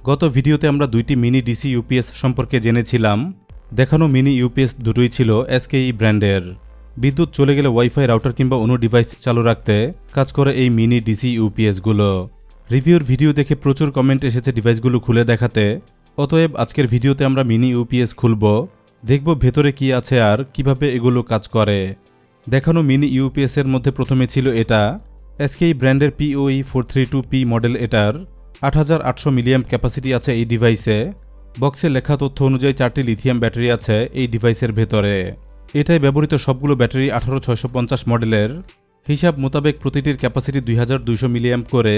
গত ভিডিওতে আমরা দুইটি মিনি ডিসি ইউপিএস সম্পর্কে জেনেছিলাম। দেখানো মিনি ইউপিএস দুটোই ছিল SKE ব্র্যান্ডের। বিদ্যুৎ চলে গেলে ওয়াইফাই রাউটার কিংবা অন্য ডিভাইস চালু রাখতে কাজ করে এই মিনি ডিসি ইউপিএসগুলো। রিভিউর ভিডিও দেখে প্রচুর কমেন্ট এসেছে ডিভাইসগুলো খুলে দেখাতে। অতএব আজকের ভিডিওতে আমরা মিনি ইউপিএস খুলব, দেখব ভেতরে কি আছে আর কিভাবে এগুলো কাজ করে। দেখানো মিনি ইউপিএস এর মধ্যে প্রথমে ছিল এটা SKE ব্র্যান্ডের POE432P মডেল। এটার 8800 মিলিঅ্যাম্প ক্যাপাসিটি আছে এই ডিভাইসে। বক্সে লেখা তথ্য অনুযায়ী 4টি লিথিয়াম ব্যাটারি আছে এই ডিভাইসের ভেতরে। এটাই ব্যবহৃত সবগুলো ব্যাটারি 18650 মডেলের। হিসাব মোতাবেক প্রতিটির ক্যাপাসিটি 2200 মিলিঅ্যাম্প করে।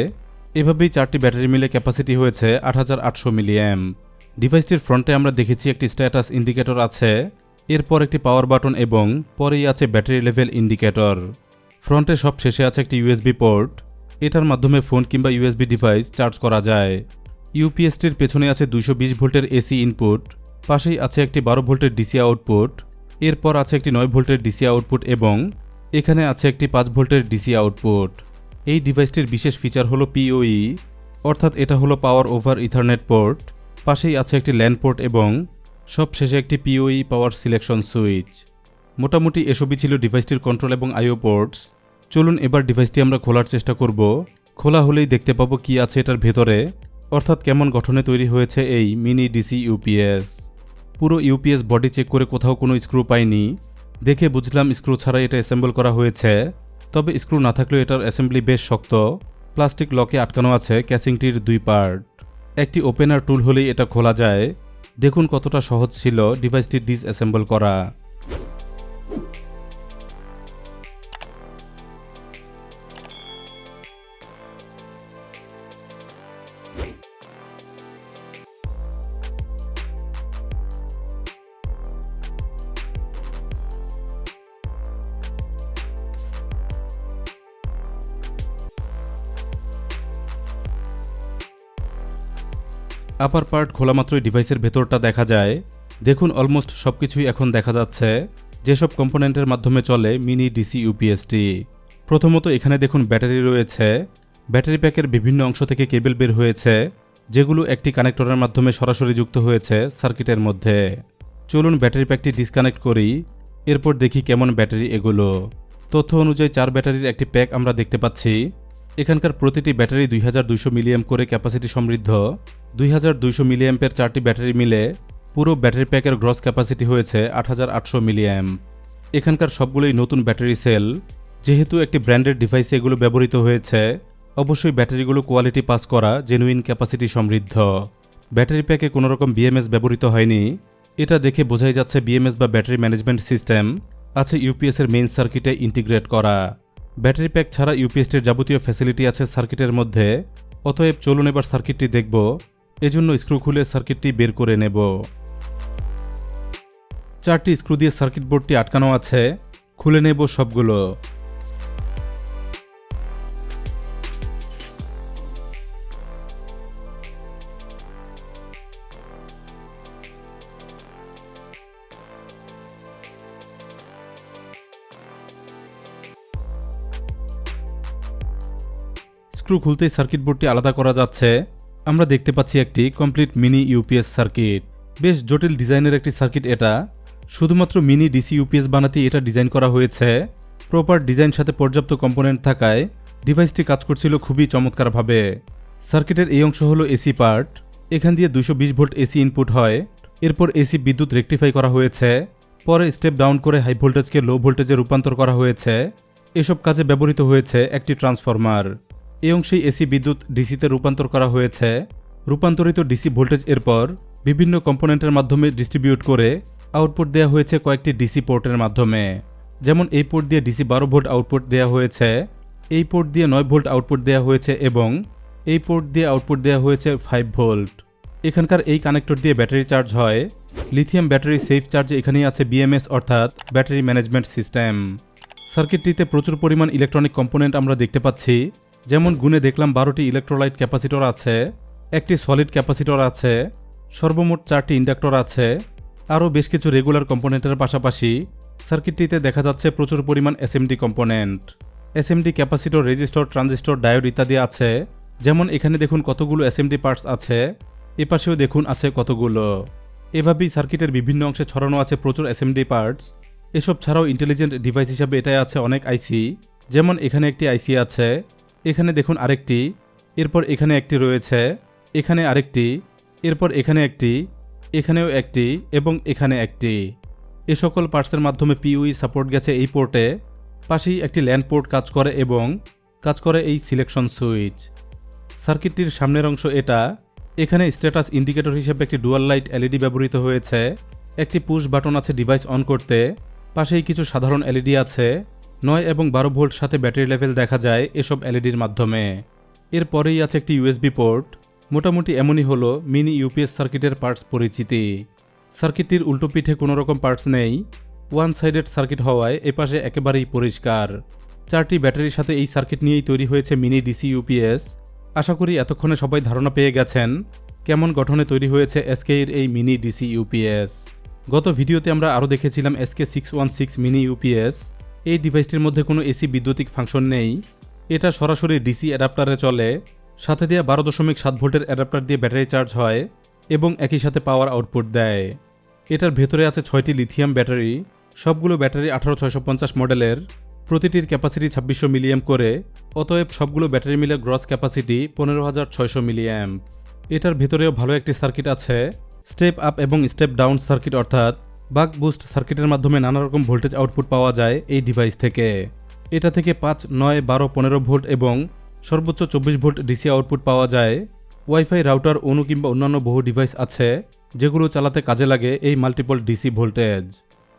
এভাবেই 4টি ব্যাটারি মিলে ক্যাপাসিটি হয়েছে 8800 মিলিঅ্যাম্প। ডিভাইসটির ফ্রন্টে আমরা দেখেছি একটি স্ট্যাটাস ইন্ডিকেটর আছে, এরপর একটি পাওয়ার বাটন এবং পরেই আছে ব্যাটারি লেভেল ইন্ডিকেটর। ফ্রন্টে সব শেষে আছে একটি USB পোর্ট। এটার মাধ্যমে ফোন কিংবা USB ডিভাইস চার্জ করা যায়। ইউপিএসটির পেছনে আছে 220 ভোল্টের AC ইনপুট, পাশেই আছে একটি 12 ভোল্টের DC আউটপুট, এরপর আছে একটি 9 ভোল্টের DC আউটপুট এবং এখানে আছে একটি 5 ভোল্টের DC আউটপুট। এই ডিভাইসটির বিশেষ ফিচার হলো PoE, অর্থাৎ এটা হলো পাওয়ার ওভার ইথারনেট পোর্ট। পাশেই আছে একটি ল্যান পোর্ট এবং সব শেষে একটি PoE পাওয়ার সিলেকশন সুইচ। মোটামুটি এসবই ছিল ডিভাইসটির কন্ট্রোল এবং IO পোর্টস। চলুন এবার ডিভাইসটি আমরা খোলার চেষ্টা করব। খোলা হলেই দেখতে পাবো কি আছে এটার ভেতরে, অর্থাৎ কেমন গঠনে তৈরি হয়েছে এই মিনি ডিসি ইউপিএস। পুরো ইউপিএস বডি চেক করে কোথাও কোনো স্ক্রু পাইনি। দেখে বুঝলাম স্ক্রু ছাড়াই এটা অ্যাসেম্বল করা হয়েছে। তবে স্ক্রু না থাকলেও এটার অ্যাসেম্বলি বেশ শক্ত। প্লাস্টিক লকে আটকানো আছে ক্যাসিংটির 2 পার্ট। একটি ওপেনার টুল হলেই এটা খোলা যায়। দেখুন কতটা সহজ ছিল ডিভাইসটি ডিসঅ্যাসেম্বল করা। আপার পার্ট খোলা মাত্রই ডিভাইসের ভেতরটা দেখা যায়। দেখুন অলমোস্ট সবকিছুই এখন দেখা যাচ্ছে, যেসব কম্পোনেন্টের মাধ্যমে চলে মিনি ডিসি ইউপিএসটি। প্রথমত এখানে দেখুন ব্যাটারি রয়েছে। ব্যাটারি প্যাকের বিভিন্ন অংশ থেকে কেবল বের হয়েছে, যেগুলো একটি কানেক্টরের মাধ্যমে সরাসরি যুক্ত হয়েছে সার্কিটের মধ্যে। চলুন ব্যাটারি প্যাকটি ডিসকানেক্ট করি, এরপর দেখি কেমন ব্যাটারি এগুলো। তথ্য অনুযায়ী 4 ব্যাটারির একটি প্যাক আমরা দেখতে পাচ্ছি। এখানকার প্রতিটি ব্যাটারি 2200 মিলিঅ্যাম্প করে ক্যাপাসিটি সমৃদ্ধ। 2200 মিলিঅ্যাম্পের 4টি ব্যাটারি মিলে পুরো ব্যাটারি প্যাকের গ্রস ক্যাপাসিটি হয়েছে 8800 মিলিঅ্যাম্প। এখানকার সবগুলোই নতুন ব্যাটারি সেল। যেহেতু একটি ব্র্যান্ডেড ডিভাইসে এগুলো ব্যবহৃত হয়েছে, অবশ্যই ব্যাটারিগুলো কোয়ালিটি পাস করা, জেনুইন ক্যাপাসিটি সমৃদ্ধ। ব্যাটারি প্যাকে কোনোরকম BMS ব্যবহৃত হয়নি। এটা দেখে বোঝাই যাচ্ছে BMS বা ব্যাটারি ম্যানেজমেন্ট সিস্টেম আছে ইউপিএসের মেইন সার্কিটে ইন্টিগ্রেট করা। ব্যাটারি প্যাক ছাড়া ইউপিএসটির যাবতীয় ফ্যাসিলিটি আছে সার্কিটের মধ্যে। অতএব চলুন এবার সার্কিটটি দেখব। এজন্য স্ক্রু খুলে সার্কিটটি বের করে নেব। 4টি স্ক্রু দিয়ে সার্কিট বোর্ডটি আটকানো আছে, খুলে নেব সবগুলো। স্ক্রু খুলতেই সার্কিট বোর্ডটি আলাদা করা যাচ্ছে। আমরা দেখতে পাচ্ছি একটি কমপ্লিট মিনি ইউপিএস সার্কিট। বেশ জটিল ডিজাইনের একটি সার্কিট এটা। শুধুমাত্র মিনি ডিসি ইউপিএস বানাতেই এটা ডিজাইন করা হয়েছে। প্রপার ডিজাইন সাথে পর্যাপ্ত কম্পোনেন্ট থাকায় ডিভাইসটি কাজ করছিল খুবই চমৎকারভাবে। সার্কিটের এই অংশ হলো এসি পার্ট। এখান দিয়ে 220 ভোল্ট এসি ইনপুট হয়। এরপর এসি বিদ্যুৎ রেকটিফাই করা হয়েছে। পরে স্টেপ ডাউন করে হাই ভোল্টেজকে লো ভোল্টেজে রূপান্তর করা হয়েছে। এসব কাজে ব্যবহৃত হয়েছে একটি ট্রান্সফরমার। এই অংশেই এসি বিদ্যুৎ ডিসিতে রূপান্তর করা হয়েছে। রূপান্তরিত ডিসি ভোল্টেজ এরপর বিভিন্ন কম্পোনেন্টের মাধ্যমে ডিস্ট্রিবিউট করে আউটপুট দেওয়া হয়েছে কয়েকটি ডিসি পোর্টের মাধ্যমে। যেমন এই পোর্ট দিয়ে ডিসি 12 ভোল্ট আউটপুট দেওয়া হয়েছে, এই পোর্ট দিয়ে 9 ভোল্ট আউটপুট দেওয়া হয়েছে এবং এই পোর্ট দিয়ে আউটপুট দেওয়া হয়েছে 5 ভোল্ট। এখানকার এই কানেক্টর দিয়ে ব্যাটারি চার্জ হয়। লিথিয়াম ব্যাটারি সেফ চার্জে এখানেই আছে BMS অর্থাৎ ব্যাটারি ম্যানেজমেন্ট সিস্টেম। সার্কিটটিতে প্রচুর পরিমাণ ইলেকট্রনিক কম্পোনেন্ট আমরা দেখতে পাচ্ছি। যেমন গুণে দেখলাম 12টি ইলেকট্রোলাইট ক্যাপাসিটর আছে, একটি সলিড ক্যাপাসিটর আছে, সর্বমোট 4টি ইন্ডাক্টর আছে। আরও বেশ কিছু রেগুলার কম্পোনেন্টের পাশাপাশি সার্কিটটিতে দেখা যাচ্ছে প্রচুর পরিমাণ SMD component. SMD capacitor, resistor, transistor, diode ইত্যাদি আছে। যেমন এখানে দেখুন কতগুলো SMD পার্টস আছে। এপাশেও দেখুন আছে কতগুলো। এভাবেই সার্কিটের বিভিন্ন অংশে ছড়ানো আছে প্রচুর অ্যাসেম্বলি পার্টস। এসব ছাড়াও ইন্টেলিজেন্ট ডিভাইস হিসাবে এটাই আছে অনেক আইসি, যেমন এখানে একটি আইসি আছে, এখানে দেখুন আরেকটি, এরপর এখানে একটি রয়েছে, এখানে আরেকটি, এরপর এখানে একটি, এখানেও একটি এবং এখানে একটি। এ সকল পার্টসের মাধ্যমে পিইউই সাপোর্ট গেছে এই পোর্টে। পাশেই একটি ল্যান্ড পোর্ট কাজ করে এবং কাজ করে এই সিলেকশন সুইচ। সার্কিটটির সামনের অংশ এটা। এখানে স্ট্যাটাস ইন্ডিকেটর হিসেবে একটি ডুয়াল লাইট এলইডি ব্যবহৃত হয়েছে। একটি পুশ বাটন আছে ডিভাইস অন করতে। পাশেই কিছু সাধারণ এলইডি আছে। 9 এবং 12 ভোল্ট সাথে ব্যাটারি লেভেল দেখা যায় এসব এলইডির মাধ্যমে। এরপরেই আছে একটি ইউএসবি পোর্ট। মোটামুটি এমনই হলো মিনি ইউপিএস সার্কিটের পার্টস পরিচিতি। সার্কিটটির উল্টো পিঠে কোনো রকম পার্টস নেই, ওয়ান সাইডেড সার্কিট হওয়ায় এপাশে একেবারেই পরিষ্কার। 4টি ব্যাটারির সাথে এই সার্কিট নিয়েই তৈরি হয়েছে মিনি ডিসি ইউপিএস। আশা করি এতক্ষণে সবাই ধারণা পেয়ে গেছেন কেমন গঠনে তৈরি হয়েছে SKE'র এই মিনি ডিসি ইউপিএস। গত ভিডিওতে আমরা আরও দেখেছিলাম SK616 মিনি ইউপিএস। এই ডিভাইসটির মধ্যে কোনো এসি বৈদ্যুতিক ফাংশন নেই, এটা সরাসরি ডিসি অ্যাডাপ্টারে চলে। সাথে দেওয়া 12.7 ভোল্টের অ্যাডাপ্টার দিয়ে ব্যাটারি চার্জ হয় এবং একই সাথে পাওয়ার আউটপুট দেয়। এটার ভেতরে আছে 6টি লিথিয়াম ব্যাটারি। সবগুলো ব্যাটারি 18650 মডেলের, প্রতিটির ক্যাপাসিটি 2600 মিলিঅ্যাম্প করে। অতএব সবগুলো ব্যাটারি মিলে গ্রস ক্যাপাসিটি 15600 মিলিঅ্যাম্প। এটার ভেতরেও ভালো একটি সার্কিট আছে, স্টেপ আপ এবং স্টেপ ডাউন সার্কিট, অর্থাৎ বাক বুস্ট সার্কিটের মাধ্যমে নানা রকম ভোল্টেজ আউটপুট পাওয়া যায় এই ডিভাইস থেকে। এটা থেকে 5, 9, 12, 15 ভোল্ট এবং সর্বোচ্চ 24 ভোল্ট ডিসি আউটপুট পাওয়া যায়। ওয়াইফাই রাউটার অনু কিংবা অন্যান্য বহু ডিভাইস আছে যেগুলো চালাতে কাজে লাগে এই মাল্টিপল ডিসি ভোল্টেজ।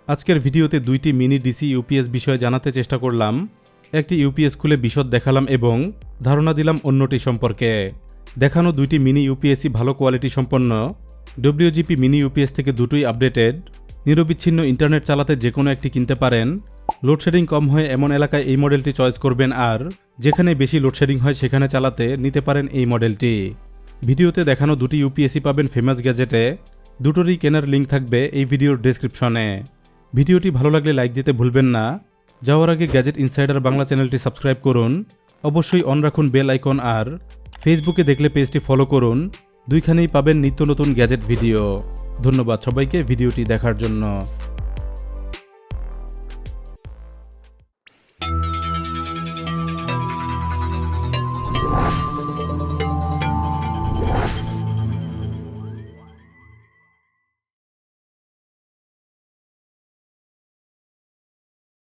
আজকের ভিডিওতে 2টি মিনি ডিসি ইউপিএস বিষয়ে জানাতে চেষ্টা করলাম। একটি ইউপিএস খুলে বিশদ দেখালাম এবং ধারণা দিলাম অন্যটি সম্পর্কে। দেখানো 2টি মিনি ইউপিএসই ভালো কোয়ালিটি সম্পন্ন। WGP মিনি ইউপিএস থেকে দুটোই আপডেটেড। নিরবিচ্ছিন্ন ইন্টারনেট চালাতে যে কোনো একটি কিনতে পারেন। লোডশেডিং কম হয় এমন এলাকায় এই মডেলটি চয়েস করবেন, আর যেখানে বেশি লোডশেডিং হয় সেখানে চালাতে নিতে পারেন এই মডেলটি। ভিডিওতে দেখানো 2টি ইউপিএসই পাবেন ফেমাস গ্যাজেটে। দুটোরই কেনার লিঙ্ক থাকবে এই ভিডিওর ডেসক্রিপশনে। ভিডিওটি ভালো লাগলে লাইক দিতে ভুলবেন না। যাওয়ার আগে গ্যাজেট ইনসাইডার বাংলা চ্যানেলটি সাবস্ক্রাইব করুন, অবশ্যই অন রাখুন বেল আইকন, আর ফেসবুকে দেখলে পেজটি ফলো করুন। দুইখানেই পাবেন নিত্য নতুন গ্যাজেট ভিডিও। ধন্যবাদ সবাইকে ভিডিওটি দেখার জন্য।